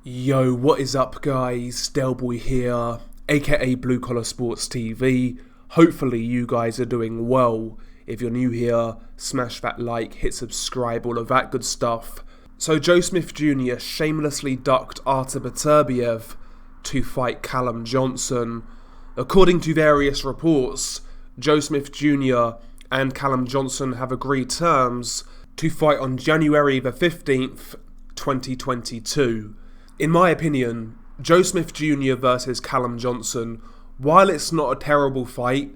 Yo, what is up guys? Delboy here, aka Blue Collar Sports TV. Hopefully you guys are doing well. If you're new here, smash that like, hit subscribe, all of that good stuff. So Joe Smith Jr. shamelessly ducked Artur Beterbiev to fight Callum Johnson. According to various reports, Joe Smith Jr. and Callum Johnson have agreed terms to fight on January the 15th, 2022. In my opinion, Joe Smith Jr. versus Callum Johnson, while it's not a terrible fight,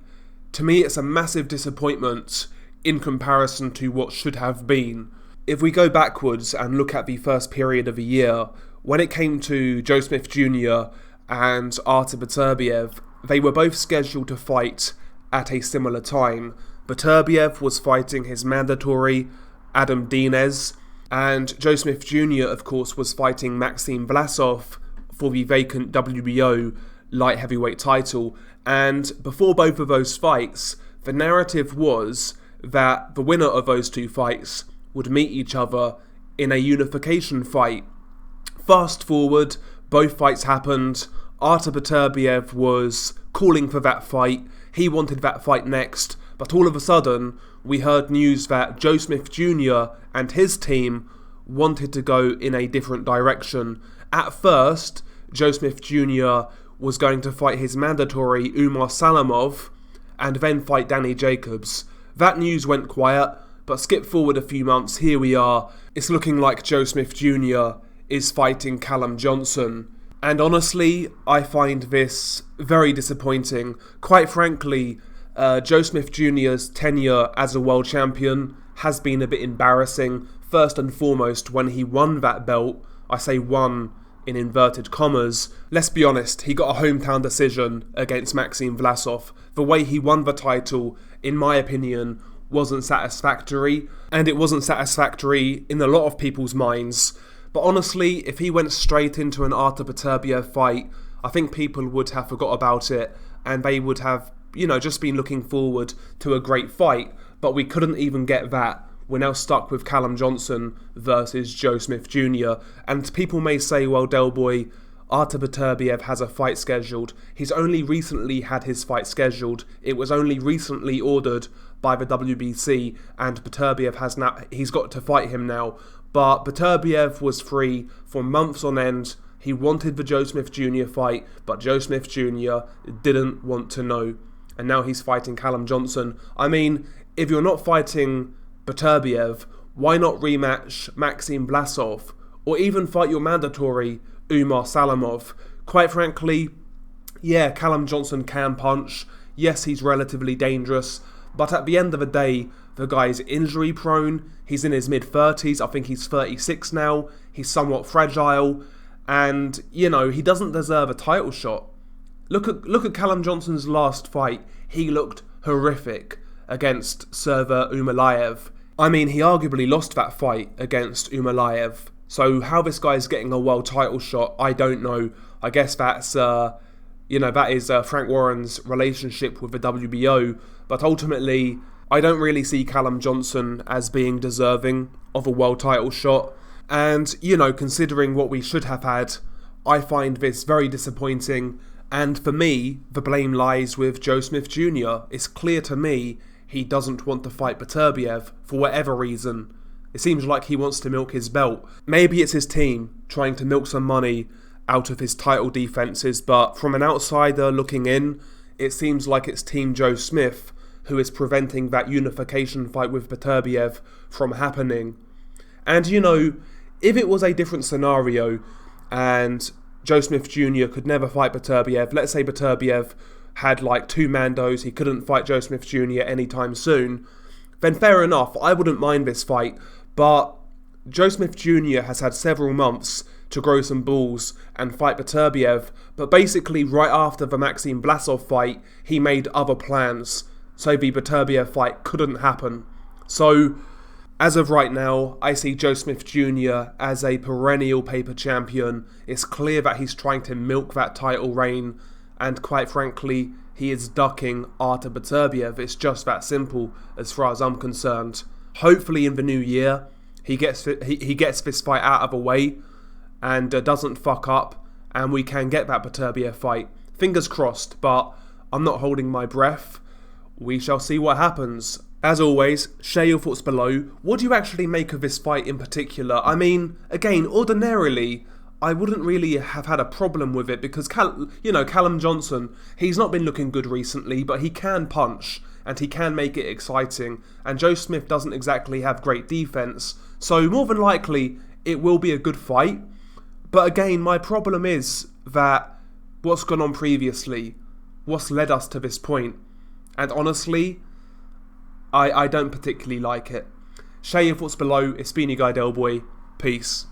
to me it's a massive disappointment in comparison to what should have been. If we go backwards and look at the first period of the year, when it came to Joe Smith Jr. and Artur Beterbiev, they were both scheduled to fight at a similar time. Beterbiev was fighting his mandatory Adam Dinez, and Joe Smith Jr., of course, was fighting Maxim Vlasov for the vacant WBO light heavyweight title. And before both of those fights, the narrative was that the winner of those two fights would meet each other in a unification fight. Fast forward, both fights happened. Artur Beterbiev was calling for that fight. He wanted that fight next. But all of a sudden, we heard news that Joe Smith Jr. and his team wanted to go in a different direction. At first, Joe Smith Jr. was going to fight his mandatory Umar Salamov and then fight Danny Jacobs. That news went quiet, but skip forward a few months, here we are. It's looking like Joe Smith Jr. is fighting Callum Johnson. And honestly, I find this very disappointing. Quite frankly, Joe Smith Jr.'s tenure as a world champion has been a bit embarrassing. First and foremost, when he won that belt, I say won in inverted commas, let's be honest, he got a hometown decision against Maxim Vlasov. The way he won the title, in my opinion, wasn't satisfactory, and it wasn't satisfactory in a lot of people's minds. But honestly, if he went straight into an Artur Beterbiev fight, I think people would have forgot about it, and they would have just been looking forward to a great fight, but we couldn't even get that. We're now stuck with Callum Johnson versus Joe Smith Jr. And people may say, well, Delboy, Artur Beterbiev has a fight scheduled. He's only recently had his fight scheduled. It was only recently ordered by the WBC, and Beterbiev he's got to fight him now. But Beterbiev was free for months on end. He wanted the Joe Smith Jr. fight, but Joe Smith Jr. didn't want to know. And now he's fighting Callum Johnson. I mean, if you're not fighting Beterbiev, why not rematch Maxim Vlasov, or even fight your mandatory Umar Salamov? Quite frankly, yeah, Callum Johnson can punch. Yes, he's relatively dangerous, but at the end of the day, the guy's injury prone. He's in his mid-30s. I think he's 36 now. He's somewhat fragile, and he doesn't deserve a title shot. Look at Callum Johnson's last fight. He looked horrific against Server Umalayev. I mean, he arguably lost that fight against Umalayev. So how this guy's getting a world title shot, I don't know. I guess that's, that is Frank Warren's relationship with the WBO. But ultimately, I don't really see Callum Johnson as being deserving of a world title shot. And, considering what we should have had, I find this very disappointing. And for me, the blame lies with Joe Smith Jr. It's clear to me he doesn't want to fight Beterbiev for whatever reason. It seems like he wants to milk his belt. Maybe it's his team trying to milk some money out of his title defences, but from an outsider looking in, it seems like it's Team Joe Smith who is preventing that unification fight with Beterbiev from happening. And if it was a different scenario and Joe Smith Jr. could never fight Beterbiev, let's say Beterbiev had like two mandos, he couldn't fight Joe Smith Jr. anytime soon, then fair enough, I wouldn't mind this fight. But Joe Smith Jr. has had several months to grow some balls and fight Beterbiev, but basically right after the Maxim Vlasov fight, he made other plans, so the Beterbiev fight couldn't happen. So, as of right now, I see Joe Smith Jr. as a perennial paper champion. It's clear that he's trying to milk that title reign, and quite frankly, he is ducking Artur Beterbiev. It's just that simple as far as I'm concerned. Hopefully in the new year, he gets this fight out of the way, and doesn't fuck up, and we can get that Beterbiev fight. Fingers crossed, but I'm not holding my breath. We shall see what happens. As always, share your thoughts below. What do you actually make of this fight in particular? I mean, again, ordinarily, I wouldn't really have had a problem with it because, Callum Johnson, he's not been looking good recently, but he can punch and he can make it exciting. And Joe Smith doesn't exactly have great defense, so more than likely, it will be a good fight. But again, my problem is that what's gone on previously, what's led us to this point, and honestly, I don't particularly like it. Share your thoughts below. It's been your guy Delboy. Peace.